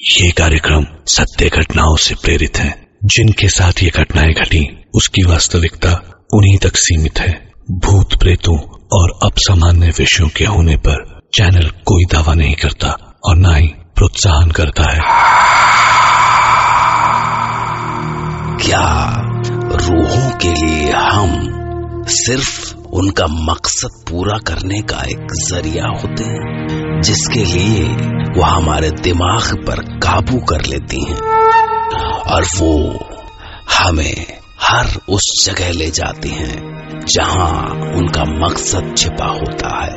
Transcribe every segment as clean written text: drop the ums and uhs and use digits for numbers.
ये कार्यक्रम सत्य घटनाओं से प्रेरित है। जिनके साथ ये घटनाएं घटी उसकी वास्तविकता उन्हीं तक सीमित है। भूत प्रेतों और असामान्य विषयों के होने पर चैनल कोई दावा नहीं करता और ना ही प्रोत्साहन करता है। क्या रूहों के लिए हम सिर्फ उनका मकसद पूरा करने का एक जरिया होते हैं, जिसके लिए वो हमारे दिमाग पर काबू कर लेती हैं और वो हमें हर उस जगह ले जाती हैं जहां उनका मकसद छिपा होता है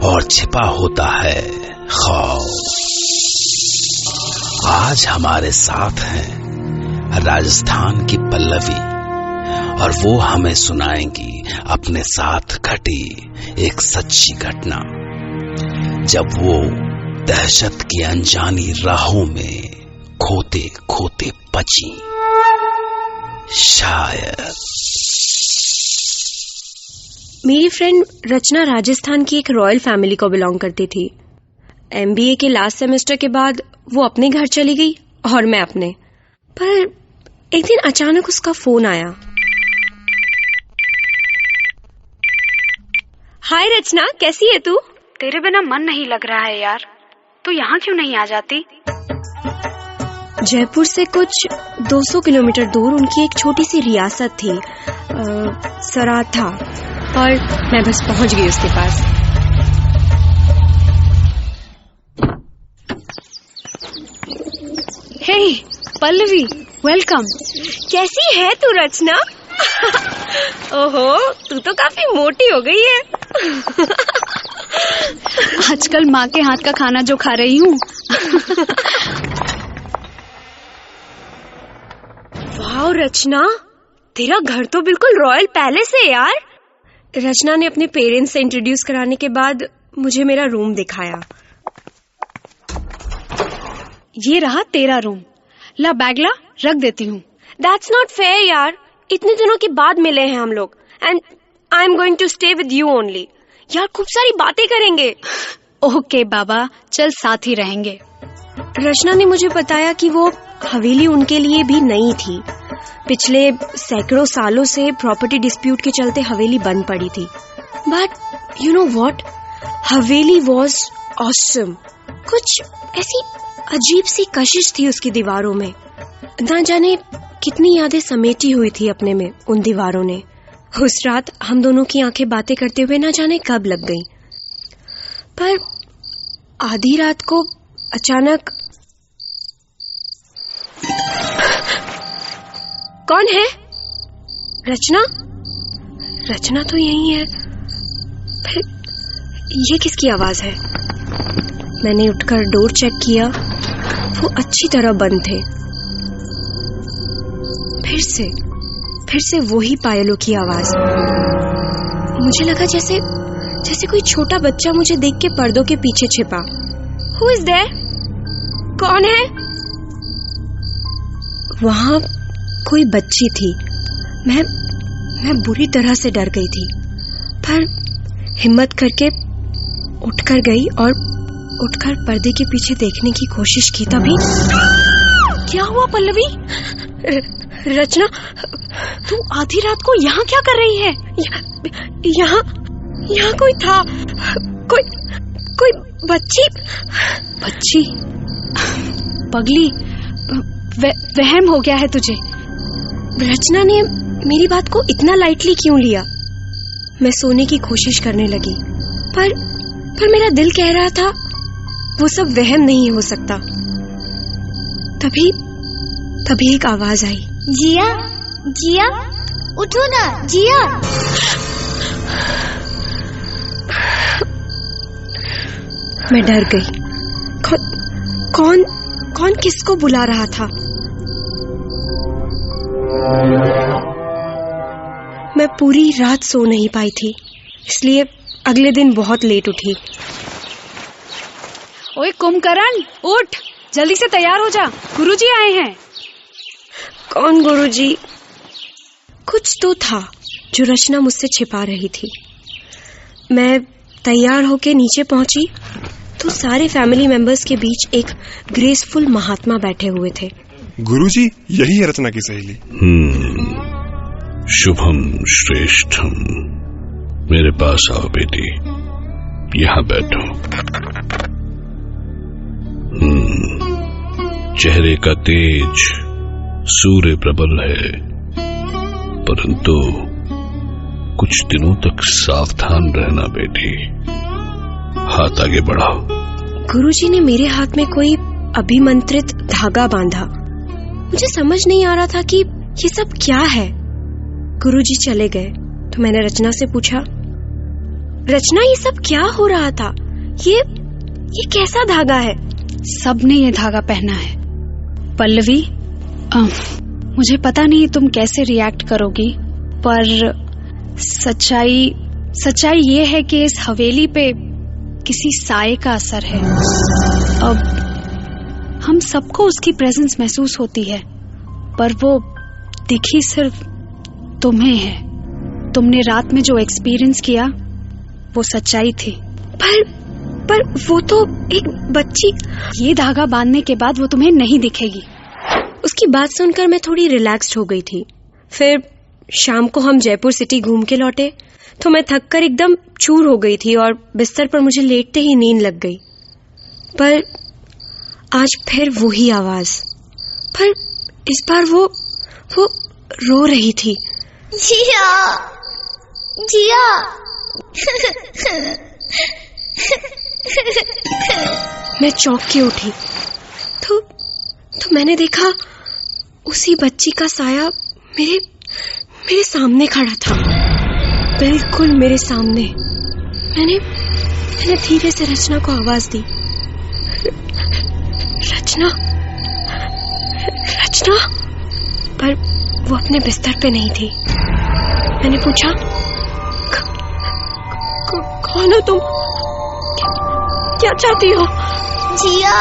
और छिपा होता है खौफ। आज हमारे साथ हैं राजस्थान की पल्लवी और वो हमें सुनाएंगी अपने साथ घटी एक सच्ची घटना, जब वो दहशत की अनजानी राहों में खोते खोते बची। शायद मेरी फ्रेंड रचना राजस्थान की एक रॉयल फैमिली को बिलोंग करती थी। MBA के लास्ट सेमेस्टर के बाद वो अपने घर चली गई और मैं अपने। पर एक दिन अचानक उसका फोन आया। हाय रचना, कैसी है तू? तेरे बिना मन नहीं लग रहा है यार, तू यहाँ क्यों नहीं आ जाती? जयपुर से कुछ 200 किलोमीटर दूर उनकी एक छोटी सी रियासत थी, सराथा, और मैं बस पहुंच गई उसके पास। हे पल्लवी, वेलकम। कैसी है तू रचना? ओहो, तू तो काफी मोटी हो गई है। आजकल माँ के हाथ का खाना जो खा रही हूँ। वाह रचना, तेरा घर तो बिल्कुल रॉयल पैलेस है यार। रचना ने अपने पेरेंट्स से इंट्रोड्यूस कराने के बाद मुझे मेरा रूम दिखाया। ये रहा तेरा रूम। ला बैग ला, रख देती हूँ। That's not fair यार, इतने दिनों के बाद मिले हैं हम लोग and I'm going to stay with you only। यार खूब सारी बातें करेंगे। ओके बाबा, चल साथ ही रहेंगे। रचना ने मुझे बताया कि वो हवेली उनके लिए भी नई थी। पिछले सैकड़ों सालों से प्रॉपर्टी डिस्प्यूट के चलते हवेली बंद पड़ी थी। But you know what, Haveli was awesome. कुछ ऐसी अजीब सी कशिश थी उसकी दीवारों में। ना जाने कितनी यादें समेटी हुई थी अपने में उन दीवारों ने। उस रात हम दोनों की आंखें बातें करते हुए ना जाने कब लग गईं। पर आधी रात को अचानक कौन है? रचना? रचना तो यही है। फिर ये किसकी आवाज है? मैंने उठकर डोर चेक किया, वो अच्छी तरह बंद थे। फिर से वही पायलों की आवाज। मुझे लगा जैसे कोई छोटा बच्चा मुझे देख के पर्दों के पीछे छिपा। Who is there? कौन है? वहां कोई बच्ची थी। मैं बुरी तरह से डर गई थी, पर हिम्मत करके उठकर गई और उठकर पर्दे के पीछे देखने की कोशिश की। तभी क्या हुआ पल्लवी? रचना, तू आधी रात को यहाँ क्या कर रही है? यहाँ कोई था। कोई बच्ची। पगली, वहम हो गया है तुझे। रचना ने मेरी बात को इतना लाइटली क्यों लिया? मैं सोने की कोशिश करने लगी, पर मेरा दिल कह रहा था वो सब वहम नहीं हो सकता। तभी एक आवाज आई। जिया, उठो ना जिया। मैं डर गई। कौन किसको बुला रहा था? मैं पूरी रात सो नहीं पाई थी, इसलिए अगले दिन बहुत लेट उठी। ओए कुंभकर्ण, उठ, जल्दी से तैयार हो जा, गुरुजी आए हैं। कौन गुरुजी? कुछ तो था जो रचना मुझसे छिपा रही थी। मैं तैयार होके नीचे पहुंची तो सारे फैमिली मेंबर्स के बीच एक ग्रेसफुल महात्मा बैठे हुए थे। गुरुजी, यही है रचना की सहेली। शुभम श्रेष्ठम, मेरे पास आओ बेटी, यहाँ बैठो। चेहरे का तेज सूर्य प्रबल है, परंतु कुछ दिनों तक सावधान रहना बेटी। हाथ आगे बढ़ाओ। गुरुजी ने मेरे हाथ में कोई अभिमंत्रित धागा बांधा। मुझे समझ नहीं आ रहा था कि ये सब क्या है। गुरुजी चले गए तो मैंने रचना से पूछा, रचना ये सब क्या हो रहा था? ये कैसा धागा है? सबने ये धागा पहना है। पल्लवी, मुझे पता नहीं तुम कैसे रिएक्ट करोगी, पर सच्चाई ये है कि इस हवेली पे किसी साए का असर है। अब हम सबको उसकी प्रेजेंस महसूस होती है, पर वो दिखी सिर्फ तुम्हें है। तुमने रात में जो एक्सपीरियंस किया वो सच्चाई थी। पर वो तो एक बच्ची। ये धागा बांधने के बाद वो तुम्हें नहीं दिखेगी। उसकी बात सुनकर मैं थोड़ी रिलैक्स्ड हो गई थी। फिर शाम को हम जयपुर सिटी घूम के लौटे तो मैं थककर एकदम चूर हो गई थी और बिस्तर पर मुझे लेटते ही नींद लग गई। पर आज फिर वही आवाज, पर इस बार वो रो रही थी। जिया, जिया। मैं चौंक के उठी तो मैंने देखा उसी बच्ची का साया मेरे सामने खड़ा था, बिल्कुल मेरे सामने। मैंने धीरे से रचना को आवाज दी, रचना। पर वो अपने बिस्तर पे नहीं थी। मैंने पूछा, कौन हो तुम? क्या चाहती हो? जिया।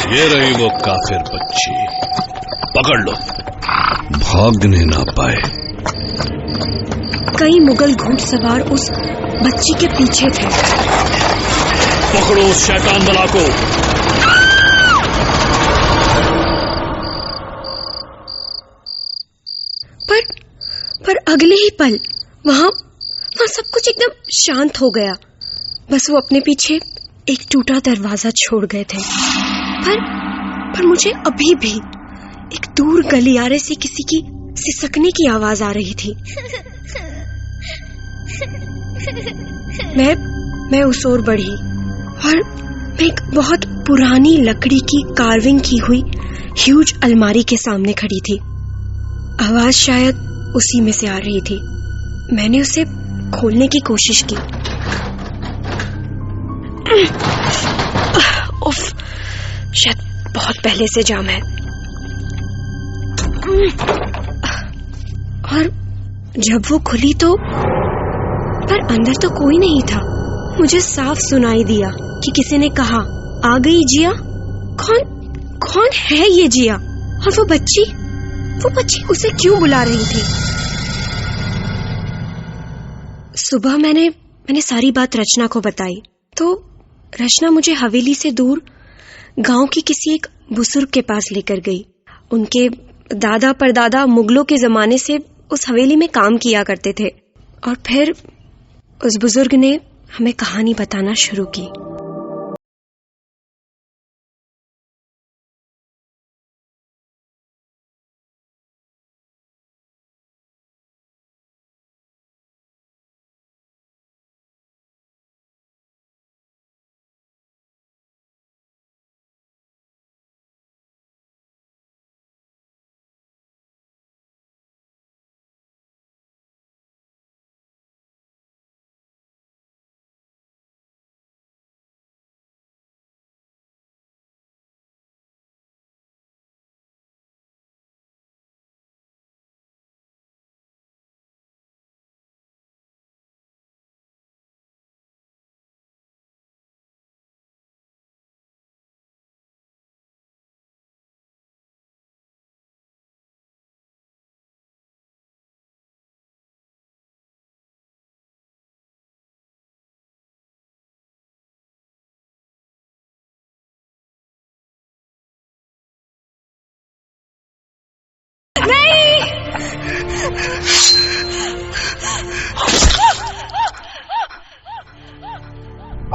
ये रही वो काफिर बच्ची, पकड़ लो, भागने ना पाए। कई मुगल घुड़सवार उस बच्ची के पीछे थे। पकड़ो उस शैतान बला को। पर अगले ही पल वहां सब कुछ एकदम शांत हो गया। बस वो अपने पीछे एक टूटा दरवाजा छोड़ गए थे। पर मुझे अभी भी एक दूर गलियारे से किसी की सिसकने की आवाज आ रही थी। मैं उस ओर बढ़ी और मैं एक बहुत पुरानी लकड़ी की कार्विंग की हुई ह्यूज अलमारी के सामने खड़ी थी। आवाज शायद उसी में से आ रही थी। मैंने उसे खोलने की कोशिश की। उफ, शायद बहुत पहले से जाम है। और जब वो खुली तो पर अंदर तो कोई नहीं था। मुझे साफ सुनाई दिया कि किसी ने कहा, आ गई जिया। कौन है ये जिया? और वो बच्ची उसे क्यों बुला रही थी? सुबह मैंने सारी बात रचना को बताई तो रचना मुझे हवेली से दूर गांव की किसी एक बुजुर्ग के पास लेकर गई। उनके दादा परदादा मुगलों के जमाने से उस हवेली में काम किया करते थे। और फिर उस बुजुर्ग ने हमें कहानी बताना शुरू की। नहीं।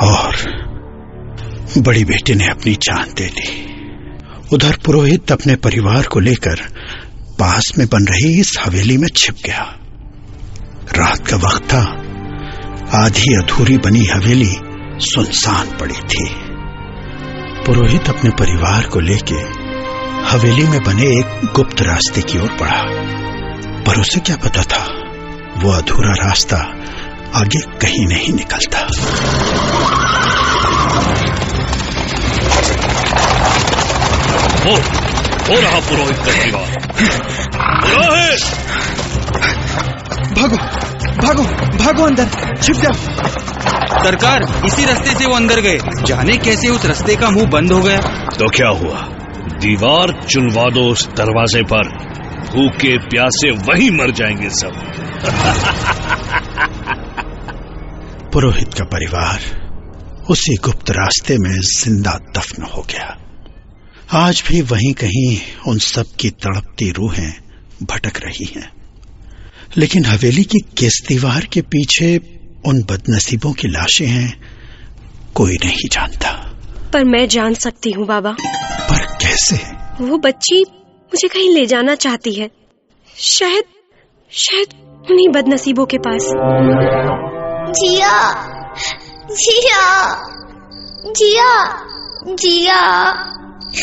और बड़ी बेटी ने अपनी जान दे दी। उधर पुरोहित अपने परिवार को लेकर पास में बन रही इस हवेली में छिप गया। रात का वक्त था। आधी अधूरी बनी हवेली सुनसान पड़ी थी। पुरोहित अपने परिवार को लेके हवेली में बने एक गुप्त रास्ते की ओर बढ़ा, पर उसे क्या पता था वो अधूरा रास्ता आगे कहीं नहीं निकलता। हो रहा पुरोहित का परिवार। पुरोहित! भागो भागो भागो, अंदर छिप जाओ। सरकार, इसी रास्ते से वो अंदर गए। जाने कैसे उस रास्ते का मुंह बंद हो गया। तो क्या हुआ? दीवार चुनवा दो उस दरवाजे पर। भूखे प्यासे वहीं मर जाएंगे सब। पुरोहित का परिवार उसी गुप्त रास्ते में जिंदा दफन हो गया। आज भी वहीं कहीं उन सब की तड़पती रूहें भटक रही हैं। लेकिन हवेली की किस दीवार के पीछे उन बदनसीबों की लाशें हैं, कोई नहीं जानता। पर मैं जान सकती हूँ बाबा। पर कैसे? वो बच्ची मुझे कहीं ले जाना चाहती है। शायद उन्हीं बदनसीबों के पास। जिया, जिया, जिया, जिया।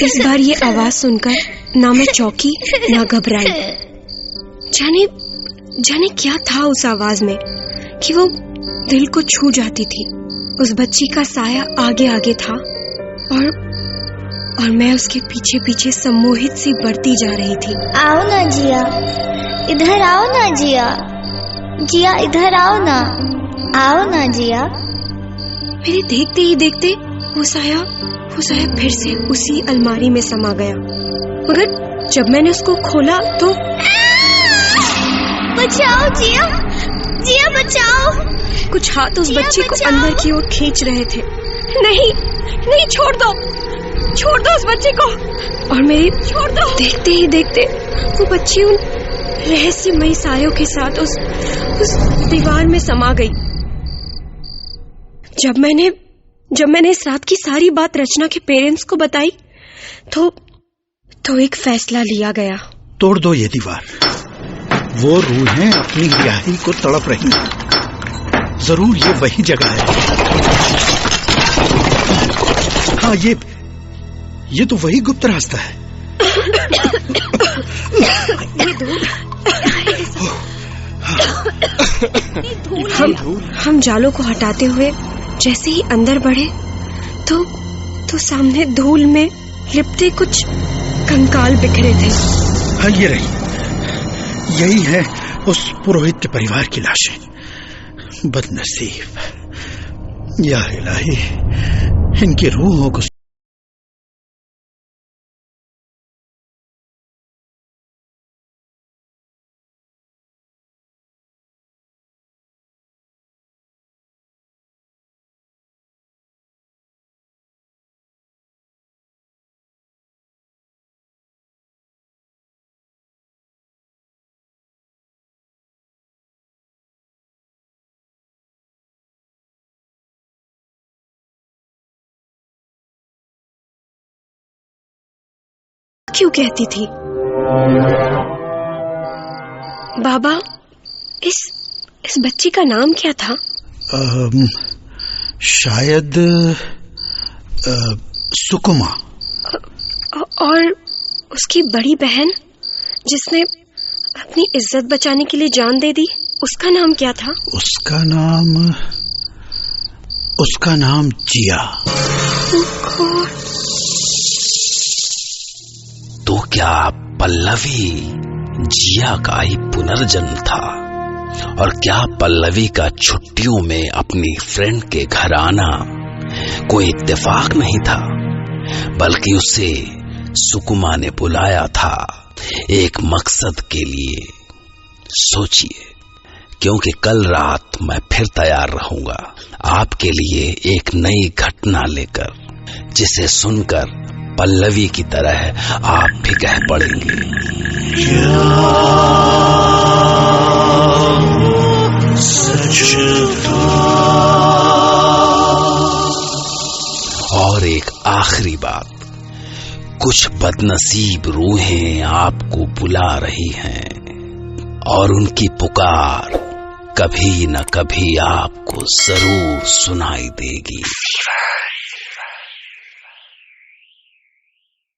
इस बार ये आवाज सुनकर ना मैं चौंकी ना घबराई। जाने क्या था उस आवाज में कि वो दिल को छू जाती थी। उस बच्ची का साया आगे आगे था और मैं उसके पीछे पीछे सम्मोहित सी बढ़ती जा रही थी। आओ ना जिया, इधर आओ ना जिया, जिया इधर आओ ना जिया। मेरे देखते ही देखते वो साया फिर से उसी अलमारी में समा गया। मगर जब मैंने उसको खोला तो बचाओ जिया, जिया बचाओ। कुछ हाथ उस बच्चे को अंदर की ओर खींच रहे थे। नहीं, छोड़ दो उस बच्चे को। और मेरे देखते ही देखते वो बच्ची उन रहस्यमयी सायों के साथ उस दीवार में समा गई। जब मैंने इस रात की सारी बात रचना के पेरेंट्स को बताई तो एक फैसला लिया गया। तोड़ दो ये दीवार। वो रूहें अपनी रिहाई को तड़प रही हैं। जरूर ये वही जगह है। हाँ, ये तो वही गुप्त रास्ता है। हम जालों को हटाते हुए जैसे ही अंदर बढ़े तो सामने धूल में लिपटे कुछ कंकाल बिखरे थे। हाँ, ये रही। यही है उस पुरोहित के परिवार की लाशें। बदनसीब, या इलाही, इनकी रूहों को क्यों कहती थी? बाबा, इस बच्ची का नाम क्या था? शायद सुकुमा। और उसकी बड़ी बहन जिसने अपनी इज्जत बचाने के लिए जान दे दी, उसका नाम क्या था? उसका नाम जिया। तो क्या पल्लवी जिया का ही पुनर्जन्म था? और क्या पल्लवी का छुट्टियों में अपनी फ्रेंड के घर आना कोई इत्तेफाक नहीं था, बल्कि उसे सुकुमा ने बुलाया था एक मकसद के लिए? सोचिए, क्योंकि कल रात मैं फिर तैयार रहूंगा आपके लिए एक नई घटना लेकर, जिसे सुनकर पल्लवी की तरह आप भी कह पड़ेंगे, क्या सच था? और एक आखिरी बात, कुछ बदनसीब रूहें आपको बुला रही हैं और उनकी पुकार कभी न कभी आपको जरूर सुनाई देगी।